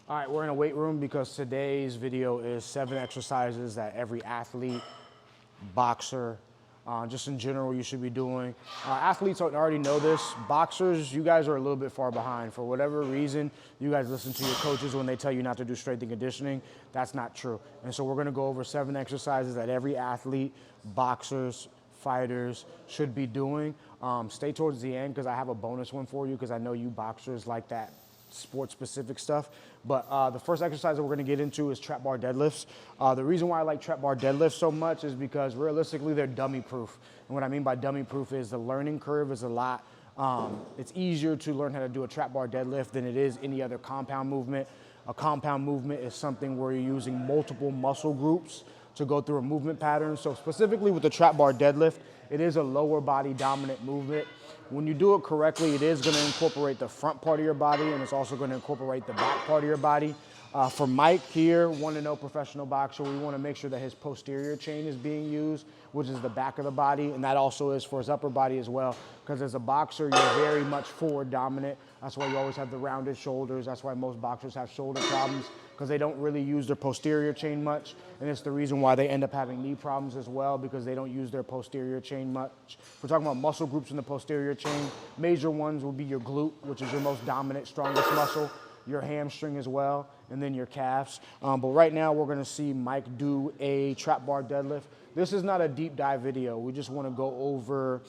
All right, we're in a weight room because today's video is 7 exercises that every athlete, boxer, just in general you should be doing. Athletes already know this. Boxers, you guys are a little bit far behind. For whatever reason, you guys listen to your coaches when they tell you not to do strength and conditioning. That's not true. And so we're gonna go over 7 exercises that every athlete, boxers, fighters should be doing. Stay towards the end because I have a bonus one for you because I know you boxers like that sport specific stuff. But the first exercise that we're going to get into is trap bar deadlifts. The reason why I like trap bar deadlifts so much is because realistically they're dummy proof. And what I mean by dummy proof is the learning curve is a lot. It's easier to learn how to do a trap bar deadlift than it is any other compound movement. A compound movement is something where you're using multiple muscle groups to go through a movement pattern. So specifically with the trap bar deadlift, it is a lower body dominant movement. When you do it correctly, it is gonna incorporate the front part of your body and it's also gonna incorporate the back part of your body. For Mike here, 1-0 professional boxer, we wanna make sure that his posterior chain is being used, which is the back of the body, and that also is for his upper body as well. Because as a boxer, you're very much forward dominant. That's why you always have the rounded shoulders. That's why most boxers have shoulder problems, because they don't really use their posterior chain much. And it's the reason why they end up having knee problems as well, because they don't use their posterior chain much. If we're talking about muscle groups in the posterior chain, major ones will be your glute, which is your most dominant, strongest muscle, your hamstring as well, and then your calves. But right now we're gonna see Mike do a trap bar deadlift. This is not a deep dive video. We just wanna go over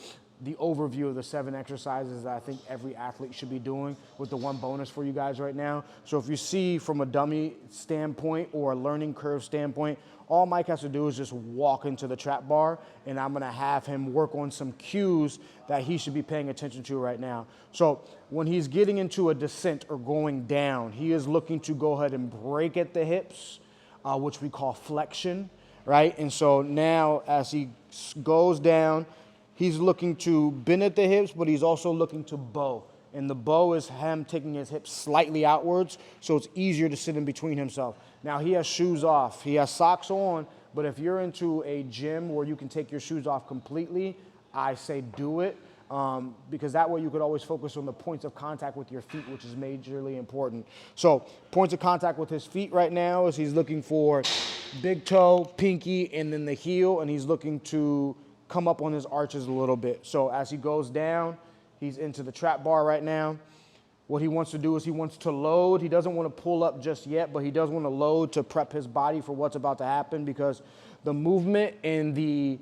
the overview of the 7 exercises that I think every athlete should be doing, with the one bonus for you guys right now. So if you see from a dummy standpoint or a learning curve standpoint, all Mike has to do is just walk into the trap bar, and I'm gonna have him work on some cues that he should be paying attention to right now. So when he's getting into a descent or going down, he is looking to go ahead and break at the hips, which we call flexion, right? And so now as he goes down, he's looking to bend at the hips, but he's also looking to bow. And the bow is him taking his hips slightly outwards, so it's easier to sit in between himself. Now he has shoes off, he has socks on, but if you're into a gym where you can take your shoes off completely, I say do it, because that way you could always focus on the points of contact with your feet, which is majorly important. So points of contact with his feet right now is he's looking for big toe, pinky, and then the heel, and he's looking to come up on his arches a little bit. So as he goes down, he's into the trap bar right now. What he wants to do is he wants to load. He doesn't want to pull up just yet, but he does want to load to prep his body for what's about to happen, because the movement and the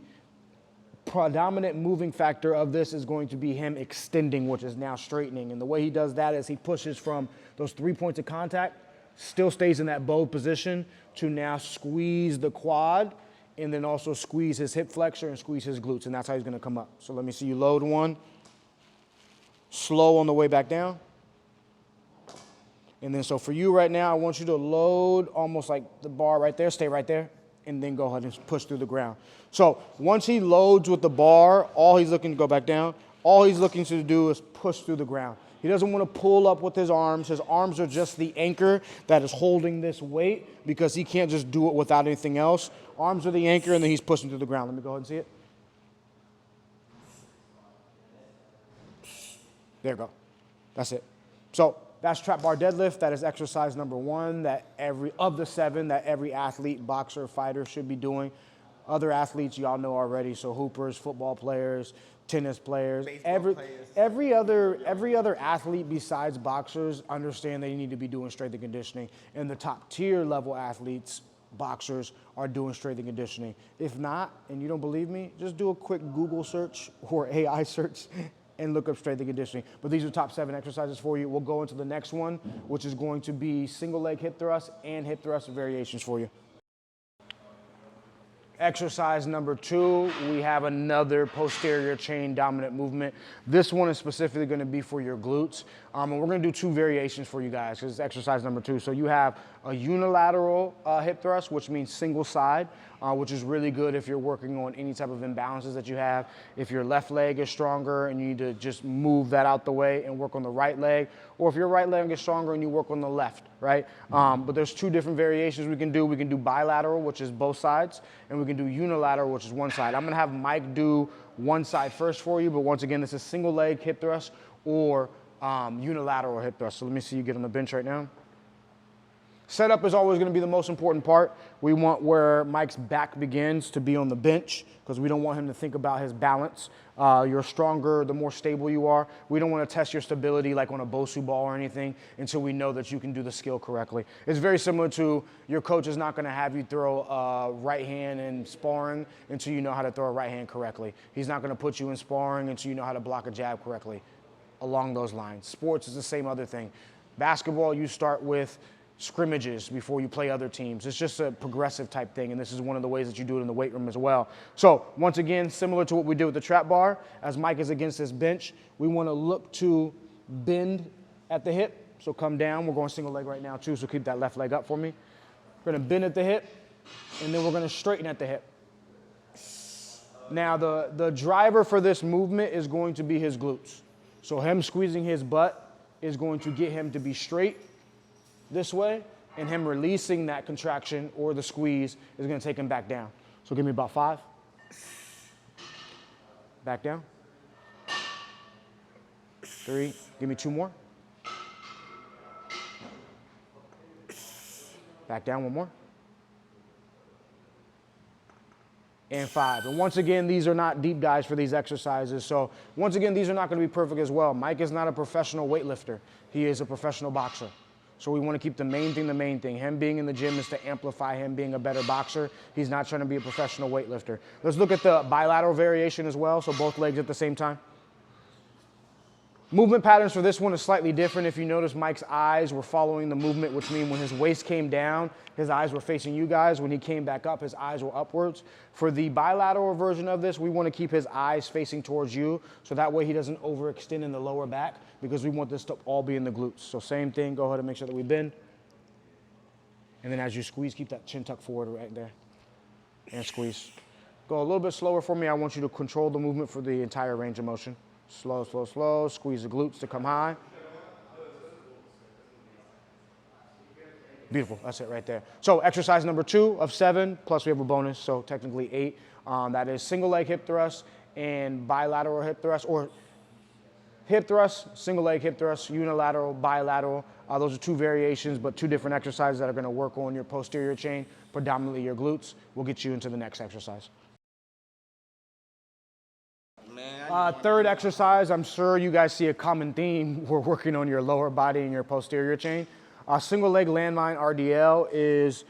predominant moving factor of this is going to be him extending, which is now straightening. And the way he does that is he pushes from those 3 points of contact, still stays in that bow position, to now squeeze the quad, and then also squeeze his hip flexor and squeeze his glutes, and that's how he's gonna come up. So let me see you load one. Slow on the way back down. And then so for you right now, I want you to load almost like the bar right there, stay right there, and then go ahead and push through the ground. So once he loads with the bar, all he's looking to go back down, all he's looking to do is push through the ground. He doesn't want to pull up with his arms. His arms are just the anchor that is holding this weight, because he can't just do it without anything else. Arms are the anchor, and then he's pushing through the ground. Let me go ahead and see it. There you go. That's it. So that's trap bar deadlift. That is exercise number 1 that of the 7 that every athlete, boxer, fighter should be doing. Other athletes y'all know already, so hoopers, football players, tennis players, every other athlete besides boxers understand they need to be doing strength and conditioning, and the top tier level athletes, boxers, are doing strength and conditioning. If not, and you don't believe me, just do a quick Google search or AI search and look up strength and conditioning. But these are the top 7 exercises for you. We'll go into the next one, which is going to be single leg hip thrust and hip thrust variations for you. Exercise number 2, we have another posterior chain dominant movement. This one is specifically going to be for your glutes. And we're going to do 2 variations for you guys, because it's exercise number 2. So you have a unilateral hip thrust, which means single side, which is really good if you're working on any type of imbalances that you have. If your left leg is stronger and you need to just move that out the way and work on the right leg, or if your right leg is stronger and you work on the left, right? But there's 2 different variations we can do. We can do bilateral, which is both sides, and we can do unilateral, which is one side. I'm gonna have Mike do one side first for you, but once again, this is single leg hip thrust or unilateral hip thrust. So let me see you get on the bench right now. Setup is always going to be the most important part. We want where Mike's back begins to be on the bench because we don't want him to think about his balance. You're stronger, the more stable you are. We don't want to test your stability like on a Bosu ball or anything until we know that you can do the skill correctly. It's very similar to your coach is not going to have you throw a right hand in sparring until you know how to throw a right hand correctly. He's not going to put you in sparring until you know how to block a jab correctly. Along those lines. Sports is the same other thing. Basketball, you start with scrimmages before you play other teams. It's just a progressive type thing, and this is one of the ways that you do it in the weight room as well. So once again, similar to what we did with the trap bar, as Mike is against this bench, we want to look to bend at the hip. So come down. We're going single leg right now too, so keep that left leg up for me. We're going to bend at the hip, and then we're going to straighten at the hip. Now the driver for this movement is going to be his glutes. So him squeezing his butt is going to get him to be straight this way, and him releasing that contraction or the squeeze is going to take him back down. So give me about 5. Back down. 3. Give me 2 more. Back down 1 more. And 5. And once again, these are not deep dives for these exercises. So once again, these are not going to be perfect as well. Mike is not a professional weightlifter. He is a professional boxer. So we want to keep the main thing. Him being in the gym is to amplify him being a better boxer. He's not trying to be a professional weightlifter. Let's look at the bilateral variation as well, so both legs at the same time. Movement patterns for this one is slightly different. If you notice, Mike's eyes were following the movement, which means when his waist came down, his eyes were facing you guys. When he came back up, his eyes were upwards. For the bilateral version of this, we want to keep his eyes facing towards you, so that way he doesn't overextend in the lower back, because we want this to all be in the glutes. So same thing, go ahead and make sure that we bend. And then as you squeeze, keep that chin tuck forward right there. And squeeze. Go a little bit slower for me. I want you to control the movement for the entire range of motion. Slow, slow, slow. Squeeze the glutes to come high. Beautiful. That's it right there. So exercise number 2 of 7, plus we have a bonus, so technically 8. That is single leg hip thrust and bilateral hip thrust, or hip thrust, single leg hip thrust, unilateral, bilateral. Those are 2 variations, but 2 different exercises that are going to work on your posterior chain, predominantly your glutes. We'll get you into the next exercise. Third exercise, I'm sure you guys see a common theme. We're working on your lower body and your posterior chain. Single leg landmine RDL is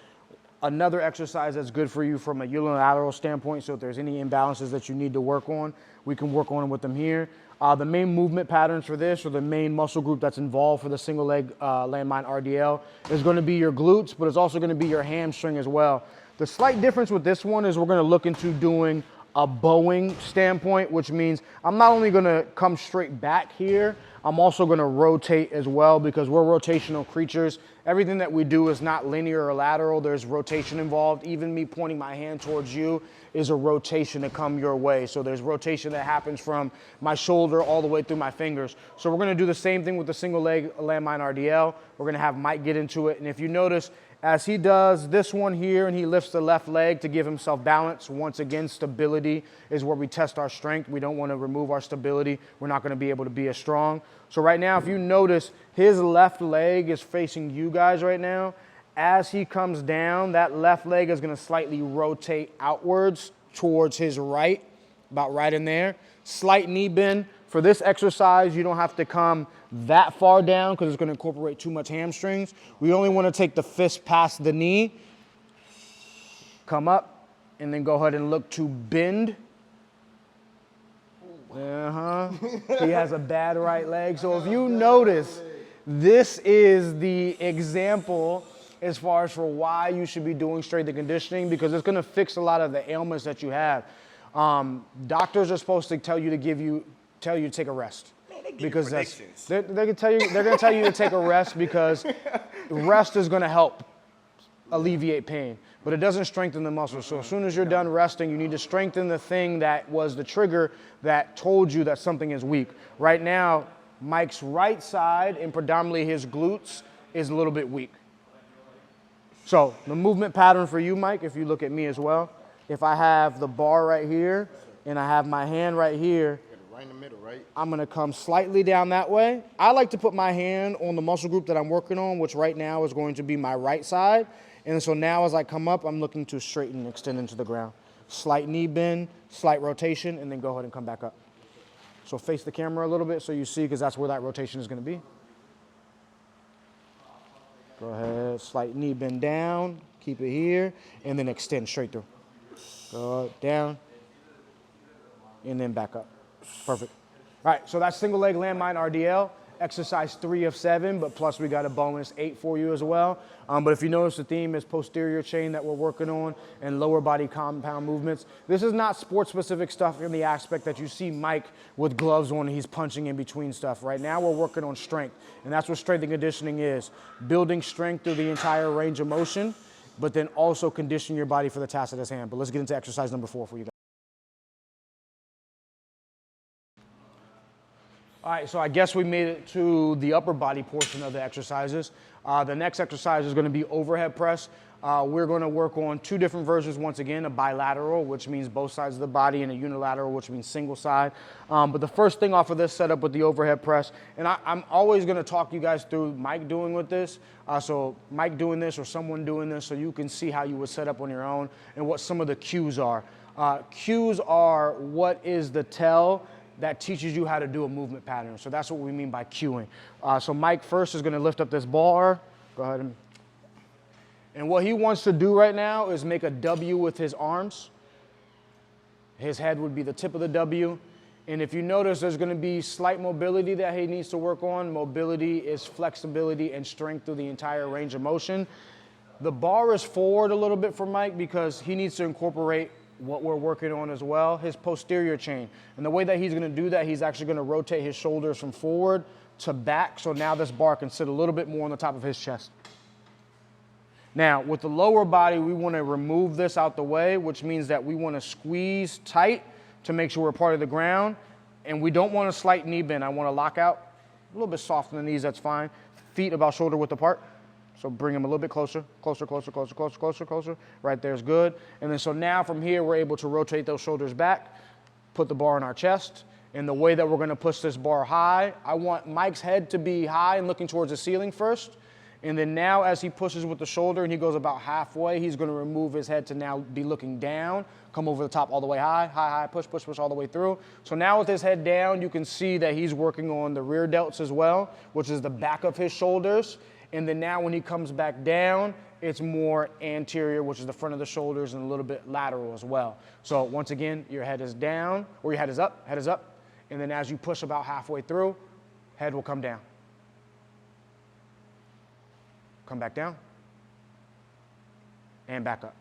another exercise that's good for you from a unilateral standpoint. So if there's any imbalances that you need to work on, we can work on with them here. The main movement patterns for this, or the main muscle group that's involved for the single leg landmine RDL, is going to be your glutes, but it's also going to be your hamstring as well. The slight difference with this one is we're going to look into doing a bowing standpoint, which means I'm not only going to come straight back here, I'm also going to rotate as well, because we're rotational creatures. Everything that we do is not linear or lateral. There's rotation involved. Even me pointing my hand towards you is a rotation to come your way. So there's rotation that happens from my shoulder all the way through my fingers. So we're going to do the same thing with the single leg landmine RDL. We're going to have Mike get into it. And if you notice, as he does this one here and he lifts the left leg to give himself balance, once again, stability is where we test our strength. We don't want to remove our stability. We're not going to be able to be as strong. So right now, if you notice, his left leg is facing you guys right now. As he comes down, that left leg is going to slightly rotate outwards towards his right, about right in there. Slight knee bend. For this exercise, you don't have to come that far down because it's going to incorporate too much hamstrings. We only want to take the fist past the knee, come up, and then go ahead and look to bend. He has a bad right leg. So if you notice, this is the example as far as for why you should be doing strength and conditioning, because it's going to fix a lot of the ailments that you have. Doctors are supposed to tell you to take a rest, because they're going to tell you to take a rest, because rest is going to help alleviate pain, but it doesn't strengthen the muscle. So as soon as you're done resting, you need to strengthen the thing that was the trigger that told you that something is weak. Right now, Mike's right side and predominantly his glutes is a little bit weak. So the movement pattern for you, Mike, if you look at me as well, if I have the bar right here and I have my hand right here, right in the middle, right? I'm gonna come slightly down that way. I like to put my hand on the muscle group that I'm working on, which right now is going to be my right side. And so now as I come up, I'm looking to straighten and extend into the ground. Slight knee bend, slight rotation, and then go ahead and come back up. So face the camera a little bit so you see, because that's where that rotation is gonna be. Go ahead, slight knee bend down, keep it here, and then extend straight through. Go down, and then back up. Perfect. All right, so that's single leg landmine RDL, exercise 3 of 7, but plus we got a bonus 8 for you as well. But if you notice, the theme is posterior chain that we're working on and lower body compound movements. This is not sports specific stuff in the aspect that you see Mike with gloves on and he's punching in between stuff. Right now we're working on strength, and that's what strength and conditioning is. Building strength through the entire range of motion, but then also condition your body for the task at his hand. But let's get into exercise number 4 for you guys. All right, so I guess we made it to the upper body portion of the exercises. The next exercise is gonna be overhead press. We're gonna work on 2 different versions once again, a bilateral, which means both sides of the body, and a unilateral, which means single side. But the first thing off of this setup with the overhead press, and I'm always gonna talk you guys through Mike doing with this. So Mike doing this or someone doing this so you can see how you would set up on your own and what some of the cues are. Cues are what is the tell that teaches you how to do a movement pattern. So that's what we mean by cueing. So Mike first is gonna lift up this bar. Go ahead. And what he wants to do right now is make a W with his arms. His head would be the tip of the W. And if you notice, there's gonna be slight mobility that he needs to work on. Mobility is flexibility and strength through the entire range of motion. The bar is forward a little bit for Mike because he needs to incorporate what we're working on as well, his posterior chain. And the way that he's gonna do that, he's actually gonna rotate his shoulders from forward to back, so now this bar can sit a little bit more on the top of his chest. Now, with the lower body, we wanna remove this out the way, which means that we wanna squeeze tight to make sure we're part of the ground, and we don't want a slight knee bend. I wanna lock out, a little bit soft in the knees, that's fine. Feet about shoulder width apart. So bring them a little bit closer, closer, closer, closer, closer, closer, closer. Right there is good. And then so now from here, we're able to rotate those shoulders back, put the bar on our chest. And the way that we're gonna push this bar high, I want Mike's head to be high and looking towards the ceiling first. And then now as he pushes with the shoulder and he goes about halfway, he's gonna remove his head to now be looking down, come over the top all the way high, high, high, push, push, push all the way through. So now with his head down, you can see that he's working on the rear delts as well, which is the back of his shoulders. And then now when he comes back down, it's more anterior, which is the front of the shoulders, and a little bit lateral as well. So once again, your head is down, or your head is up, and then as you push about halfway through, head will come down. Come back down, and back up.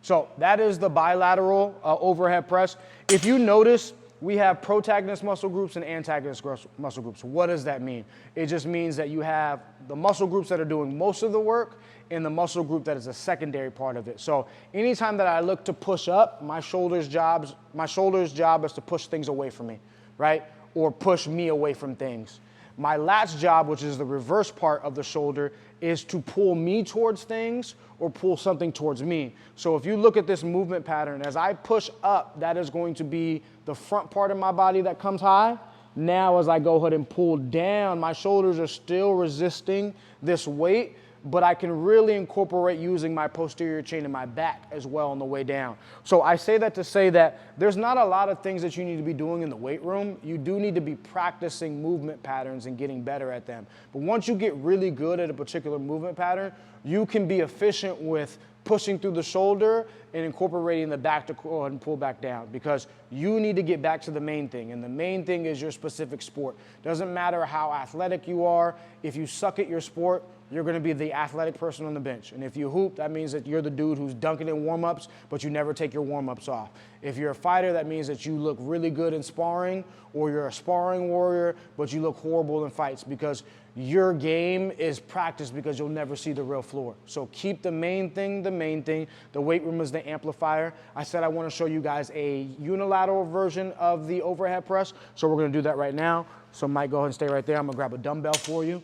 So that is the bilateral overhead press. If you notice, we have protagonist muscle groups and antagonist muscle groups. What does that mean? It just means that you have the muscle groups that are doing most of the work and the muscle group that is a secondary part of it. So anytime that I look to push up, my shoulder's job is to push things away from me, right? Or push me away from things. My lat's job, which is the reverse part of the shoulder, is to pull me towards things or pull something towards me. So if you look at this movement pattern, as I push up, that is going to be the front part of my body that comes high. Now as I go ahead and pull down, my shoulders are still resisting this weight, but I can really incorporate using my posterior chain in my back as well on the way down. So I say that to say that there's not a lot of things that you need to be doing in the weight room. You do need to be practicing movement patterns and getting better at them. But once you get really good at a particular movement pattern, you can be efficient with pushing through the shoulder and incorporating the back to go ahead and pull back down, because you need to get back to the main thing, and the main thing is your specific sport. Doesn't matter how athletic you are, if you suck at your sport, you're gonna be the athletic person on the bench. And if you hoop, that means that you're the dude who's dunking in warm-ups, but you never take your warm-ups off. If you're a fighter, that means that you look really good in sparring, or you're a sparring warrior, but you look horrible in fights, because your game is practice, because you'll never see the real floor. So keep the main thing the main thing. The weight room is the amplifier. I said I want to show you guys a unilateral version of the overhead press, so we're gonna do that right now. So Mike, go ahead and stay right there. I'm gonna grab a dumbbell for you.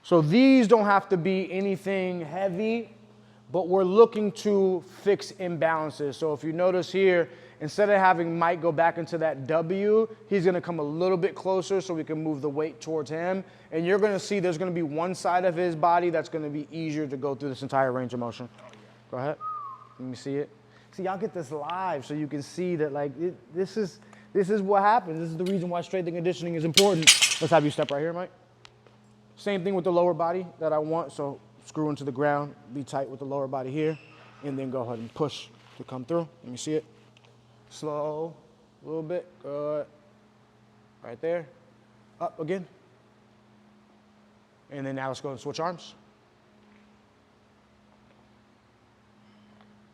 So these don't have to be anything heavy, but we're looking to fix imbalances. So if you notice here, instead of having Mike go back into that W, he's gonna come a little bit closer so we can move the weight towards him. And you're gonna see there's gonna be one side of his body that's gonna be easier to go through this entire range of motion. Go ahead, let me see it. See, y'all get this live so you can see that like, this is what happens. This is the reason why strength and conditioning is important. Let's have you step right here, Mike. Same thing with the lower body that I want, so screw into the ground, be tight with the lower body here, and then go ahead and push to come through. Let me see it. Slow, a little bit, good. Right there, up again. And then now let's go and switch arms.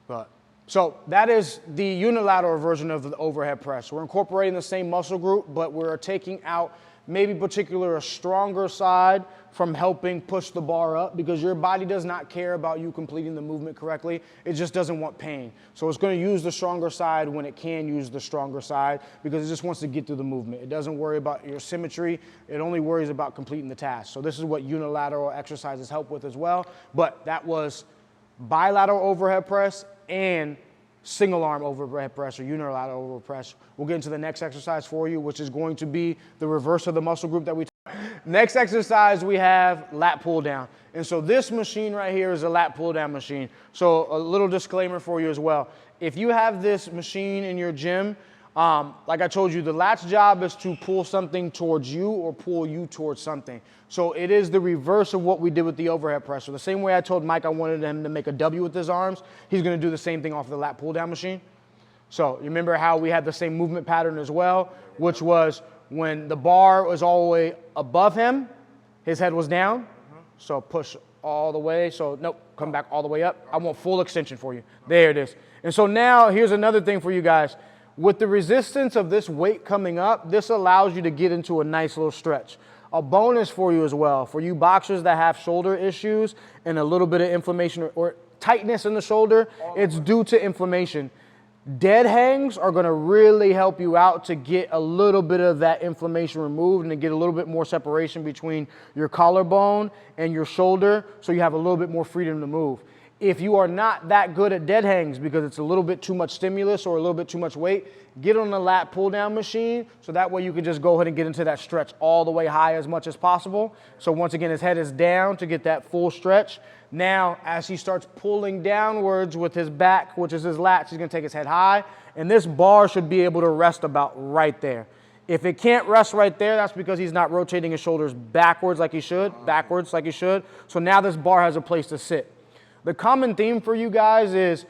Good. So that is the unilateral version of the overhead press. We're incorporating the same muscle group, but we're taking out maybe particular a stronger side from helping push the bar up, because your body does not care about you completing the movement correctly. It just doesn't want pain. So it's going to use the stronger side when it can use the stronger side, because it just wants to get through the movement. It doesn't worry about your symmetry. It only worries about completing the task. So this is what unilateral exercises help with as well. But that was bilateral overhead press and single arm overhead press or unilateral overhead press. We'll get into the next exercise for you, which is going to be the reverse of the muscle group that we Next exercise, we have lat pull down. And so this machine right here is a lat pull down machine. So a little disclaimer for you as well. If you have this machine in your gym, like I told you, the lat's job is to pull something towards you or pull you towards something. So it is the reverse of what we did with the overhead press. So the same way I told Mike I wanted him to make a W with his arms, he's going to do the same thing off the lat pull down machine. So you remember how we had the same movement pattern as well, which was when the bar was all the way above him, his head was down. So push all the way. So nope, come back all the way up. I want full extension for you. There it is. And so now here's another thing for you guys. With the resistance of this weight coming up, this allows you to get into a nice little stretch. A bonus for you as well, for you boxers that have shoulder issues and a little bit of inflammation or tightness in the shoulder, it's due to inflammation. Dead hangs are going to really help you out to get a little bit of that inflammation removed and to get a little bit more separation between your collarbone and your shoulder, so you have a little bit more freedom to move. If you are not that good at dead hangs because it's a little bit too much stimulus or a little bit too much weight, get on the lat pull down machine, so that way you can just go ahead and get into that stretch all the way high as much as possible. So once again, his head is down to get that full stretch. Now, as he starts pulling downwards with his back, which is his lats, he's gonna take his head high, and this bar should be able to rest about right there. If it can't rest right there, that's because he's not rotating his shoulders backwards like he should. So now this bar has a place to sit. The common theme for you guys is,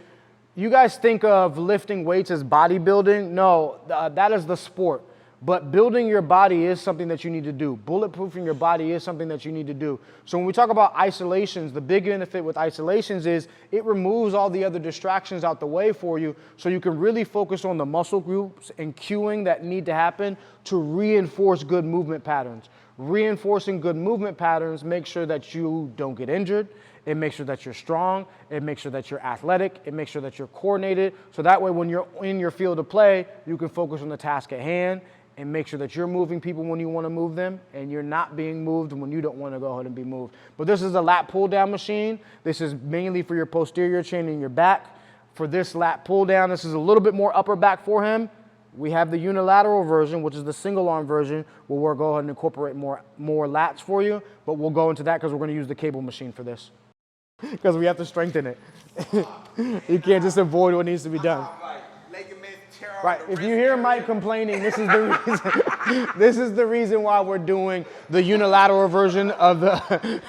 you guys think of lifting weights as bodybuilding. No, that is the sport. But building your body is something that you need to do. Bulletproofing your body is something that you need to do. So when we talk about isolations, the big benefit with isolations is it removes all the other distractions out the way for you, so you can really focus on the muscle groups and cueing that need to happen to reinforce good movement patterns. Reinforcing good movement patterns makes sure that you don't get injured. It makes sure that you're strong. It makes sure that you're athletic. It makes sure that you're coordinated. So that way when you're in your field of play, you can focus on the task at hand and make sure that you're moving people when you want to move them, and you're not being moved when you don't want to go ahead and be moved. But this is a lat pull down machine. This is mainly for your posterior chain and your back. For this lat pull down, this is a little bit more upper back for him. We have the unilateral version, which is the single arm version, where we'll go ahead and incorporate more lats for you, but we'll go into that because we're going to use the cable machine for this. Because we have to strengthen it. You can't just avoid what needs to be done. Right, if you hear Mike complaining, this is the reason. This is the reason why we're doing the unilateral version of the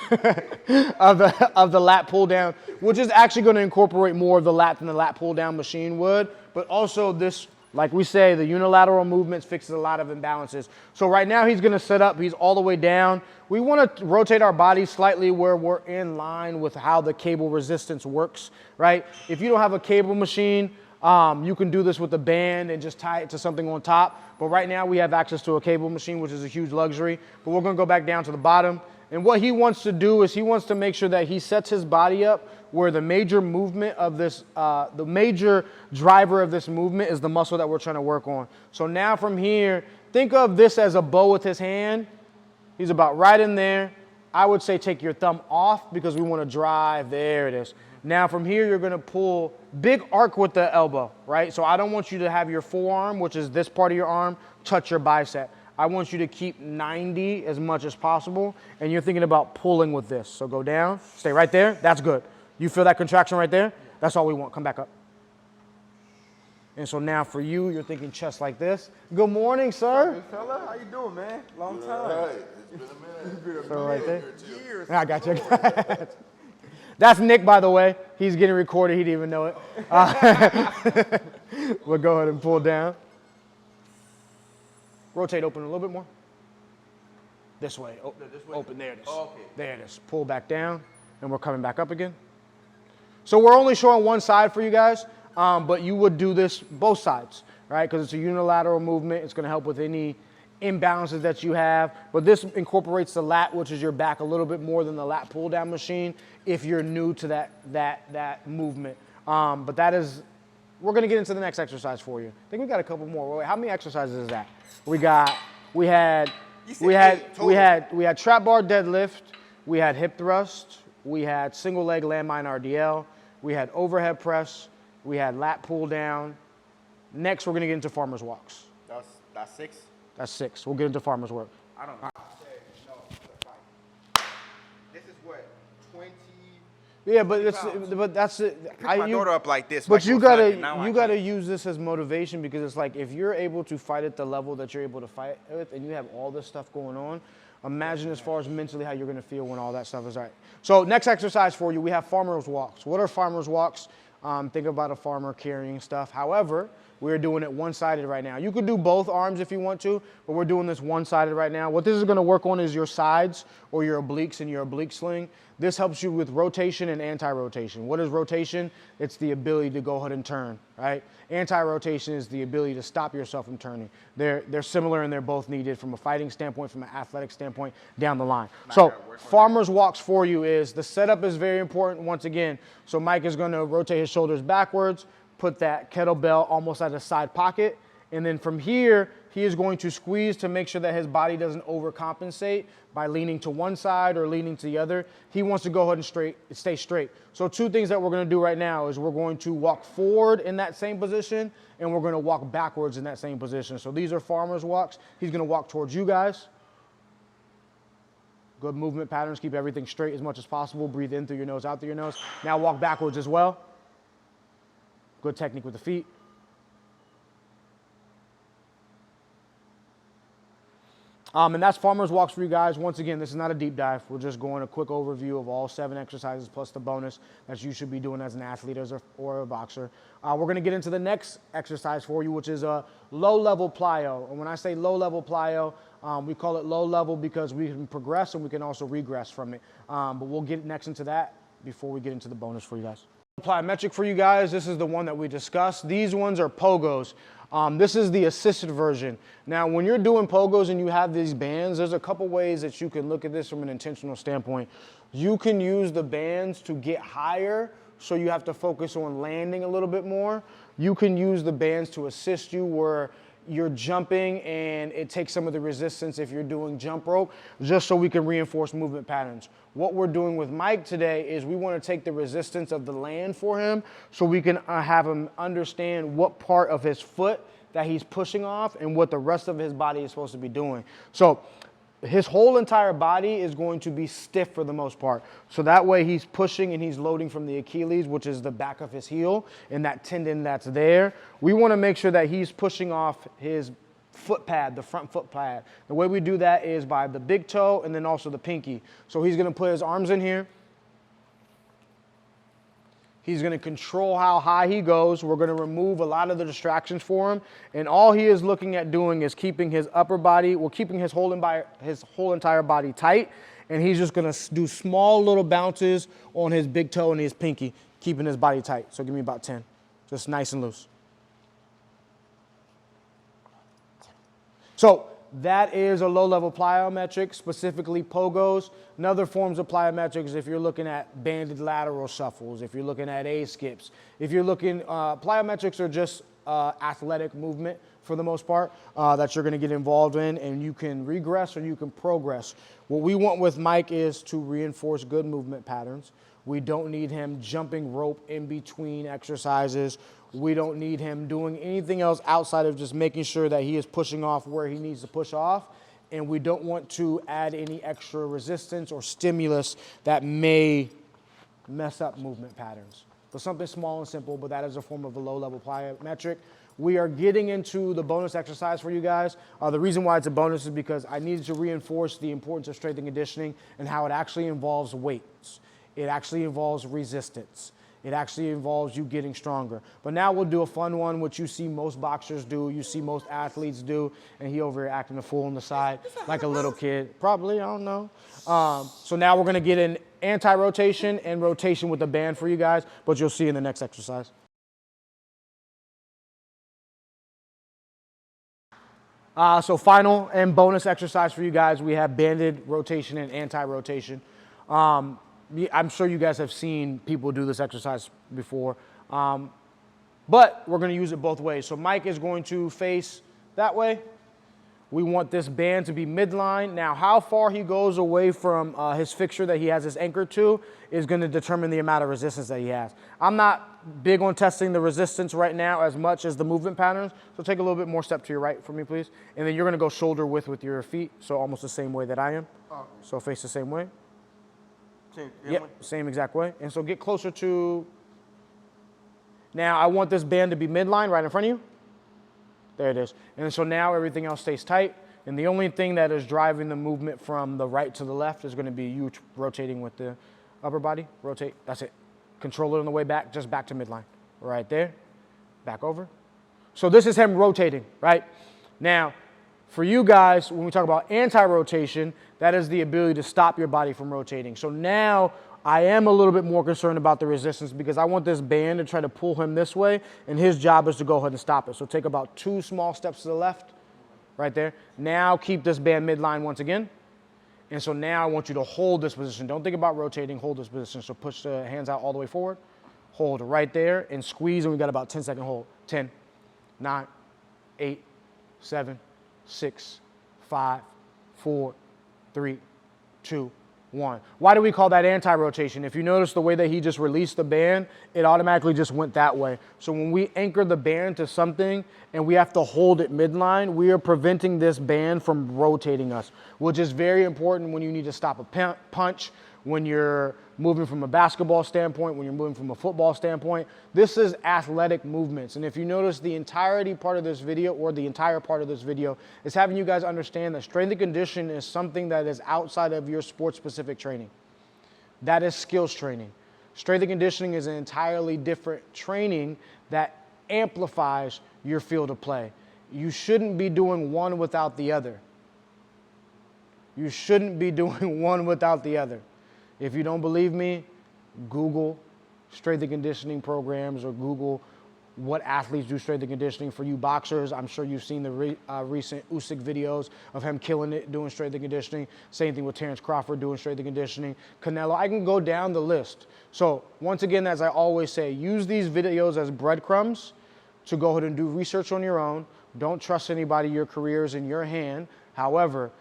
of the lat pull down, which is actually going to incorporate more of the lat than the lat pull down machine would. But also this, like we say, the unilateral movements fixes a lot of imbalances. So right now he's going to set up. He's all the way down. We want to rotate our body slightly where we're in line with how the cable resistance works. Right? If you don't have a cable machine, you can do this with a band and just tie it to something on top. But right now we have access to a cable machine, which is a huge luxury. But we're going to go back down to the bottom. And what he wants to do is he wants to make sure that he sets his body up where the major movement of this, the major driver of this movement is the muscle that we're trying to work on. So now from here, think of this as a bow with his hand. He's about right in there. I would say take your thumb off because we want to drive. There it is. Now from here, you're gonna pull big arc with the elbow, right? So I don't want you to have your forearm, which is this part of your arm, touch your bicep. I want you to keep 90 as much as possible, and you're thinking about pulling with this. So go down, stay right there, that's good. You feel that contraction right there? That's all we want, come back up. And so now for you, you're thinking chest like this. Good morning, sir. Good fella, how you doing, man? Long time. All right, it's been a minute. So right there. Years. I got you. That's Nick, by the way. He's getting recorded. He didn't even know it. We'll go ahead and pull down. Rotate open a little bit more. This way. This way? Open. There it is. Oh, okay. There it is. Pull back down, and we're coming back up again. So we're only showing one side for you guys, but you would do this both sides, right? Because it's a unilateral movement. It's going to help with any imbalances that you have, but this incorporates the lat, which is your back, a little bit more than the lat pull down machine if you're new to that movement. But that is, we're gonna get into the next exercise for you. I think we got a couple more. Wait, how many exercises is that? We had trap bar deadlift, we had hip thrust, we had single leg landmine RDL, we had overhead press, we had lat pull down. Next, we're gonna get into farmer's walks. That's 6? That's 6. We'll get into farmer's work. I don't know. This is what, 20? Yeah, but that's it. Pick my daughter up like this. But you gotta use this as motivation, because it's like if you're able to fight at the level that you're able to fight with, and you have all this stuff going on, imagine as far as mentally how you're gonna feel when all that stuff is right. So next exercise for you, we have farmer's walks. What are farmer's walks? Think about a farmer carrying stuff. However, we're doing it one-sided right now. You could do both arms if you want to, but we're doing this one-sided right now. What this is gonna work on is your sides or your obliques and your oblique sling. This helps you with rotation and anti-rotation. What is rotation? It's the ability to go ahead and turn, right? Anti-rotation is the ability to stop yourself from turning. They're similar and they're both needed from a fighting standpoint, from an athletic standpoint, down the line. So farmer's walks for you is, the setup is very important once again. So Mike is gonna rotate his shoulders backwards, put that kettlebell almost at a side pocket, and then from here, he is going to squeeze to make sure that his body doesn't overcompensate by leaning to one side or leaning to the other. He wants to go ahead and stay straight. So 2 things that we're gonna do right now is we're going to walk forward in that same position, and we're gonna walk backwards in that same position. So these are farmer's walks. He's gonna walk towards you guys. Good movement patterns, keep everything straight as much as possible. Breathe in through your nose, out through your nose. Now walk backwards as well. Good technique with the feet. And that's farmer's walks for you guys. Once again, this is not a deep dive. We're just going a quick overview of all 7 exercises plus the bonus that you should be doing as an athlete or a boxer. We're gonna get into the next exercise for you, which is a low-level plyo. And when I say low-level plyo, we call it low-level because we can progress and we can also regress from it. But we'll get next into that before we get into the bonus for you guys. Plyometric for you guys, this is the one that we discussed. These ones are Pogos. This is the assisted version. Now, when you're doing Pogos and you have these bands, there's a couple ways that you can look at this from an intentional standpoint. You can use the bands to get higher, so you have to focus on landing a little bit more. You can use the bands to assist you where you're jumping and it takes some of the resistance if you're doing jump rope, just so we can reinforce movement patterns. What we're doing with Mike today is we want to take the resistance of the land for him so we can have him understand what part of his foot that he's pushing off and what the rest of his body is supposed to be doing. So his whole entire body is going to be stiff for the most part. So that way he's pushing and he's loading from the Achilles, which is the back of his heel, and that tendon that's there. We want to make sure that he's pushing off his foot pad, the front foot pad. The way we do that is by the big toe and then also the pinky. So he's going to put his arms in here. He's going to control how high he goes. We're going to remove a lot of the distractions for him. And all he is looking at doing is keeping his upper body, keeping his whole entire body tight. And he's just going to do small little bounces on his big toe and his pinky, keeping his body tight. So give me about 10, just nice and loose. So that is a low-level plyometric, specifically Pogos. And other forms of plyometrics, if you're looking at banded lateral shuffles, if you're looking at A-skips, if you're looking, plyometrics are just athletic movement for the most part that you're gonna get involved in, and you can regress or you can progress. What we want with Mike is to reinforce good movement patterns. We don't need him jumping rope in between exercises. We don't need him doing anything else outside of just making sure that he is pushing off where he needs to push off. And we don't want to add any extra resistance or stimulus that may mess up movement patterns. So something small and simple, but that is a form of a low-level plyometric. We are getting into the bonus exercise for you guys. The reason why it's a bonus is because I needed to reinforce the importance of strength and conditioning and how it actually involves weights. It actually involves resistance. It actually involves you getting stronger. But now we'll do a fun one, which you see most boxers do, you see most athletes do, and he over here acting a fool on the side like a little kid. Probably, I don't know. So now we're gonna get an anti-rotation and rotation with the band for you guys, but you'll see in the next exercise. So final and bonus exercise for you guys, we have banded rotation and anti-rotation. I'm sure you guys have seen people do this exercise before, but we're gonna use it both ways. So Mike is going to face that way. We want this band to be midline. Now, how far he goes away from his fixture that he has his anchor to is gonna determine the amount of resistance that he has. I'm not big on testing the resistance right now as much as the movement patterns, so take a little bit more step to your right for me, please. And then you're gonna go shoulder width with your feet, so almost the same way that I am. Oh. So face the same way. Same, Yep, same exact way. And so get closer to, now I want this band to be midline right in front of you. There it is. And so now everything else stays tight. And the only thing that is driving the movement from the right to the left is gonna be you rotating with the upper body. Rotate, that's it. Control it on the way back, just back to midline. Right there, back over. So this is him rotating, right? Now, for you guys, when we talk about anti-rotation, that is the ability to stop your body from rotating. So now I am a little bit more concerned about the resistance because I want this band to try to pull him this way, and his job is to go ahead and stop it. So take about 2 small steps to the left, right there. Now keep this band midline once again. And so now I want you to hold this position. Don't think about rotating, hold this position. So push the hands out all the way forward. Hold right there and squeeze, and we got about 10-second hold. 10, 9, 8, 7, 6, 5, 4, 3, 2, 1. Why do we call that anti-rotation? If you notice the way that he just released the band, it automatically just went that way. So when we anchor the band to something and we have to hold it midline, we are preventing this band from rotating us, which is very important when you need to stop a punch, when you're moving from a basketball standpoint, when you're moving from a football standpoint. This is athletic movements. And if you notice, the entirety part of this video, or the entire part of this video, is having you guys understand that strength and conditioning is something that is outside of your sport-specific training. That is skills training. Strength and conditioning is an entirely different training that amplifies your field of play. You shouldn't be doing one without the other. You shouldn't be doing one without the other. If you don't believe me, Google strength and conditioning programs, or Google what athletes do strength and conditioning. For you boxers, I'm sure you've seen the recent Usyk videos of him killing it doing strength and conditioning. Same thing with Terence Crawford doing strength and conditioning. Canelo, I can go down the list. So once again, as I always say, use these videos as breadcrumbs to go ahead and do research on your own. Don't trust anybody. Your career is in your hand. However,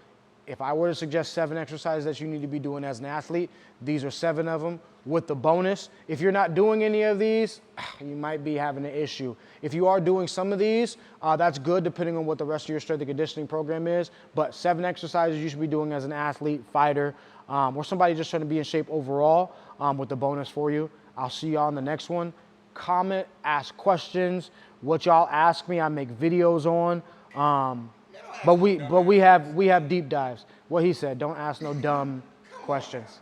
if I were to suggest 7 exercises that you need to be doing as an athlete, these are 7 of them with the bonus. If you're not doing any of these, you might be having an issue. If you are doing some of these, that's good depending on what the rest of your strength and conditioning program is. But 7 exercises you should be doing as an athlete, fighter, or somebody just trying to be in shape overall with the bonus for you. I'll see y'all in the next one. Comment, ask questions. What y'all ask me, I make videos on. But we have deep dives. What he said, don't ask no dumb questions.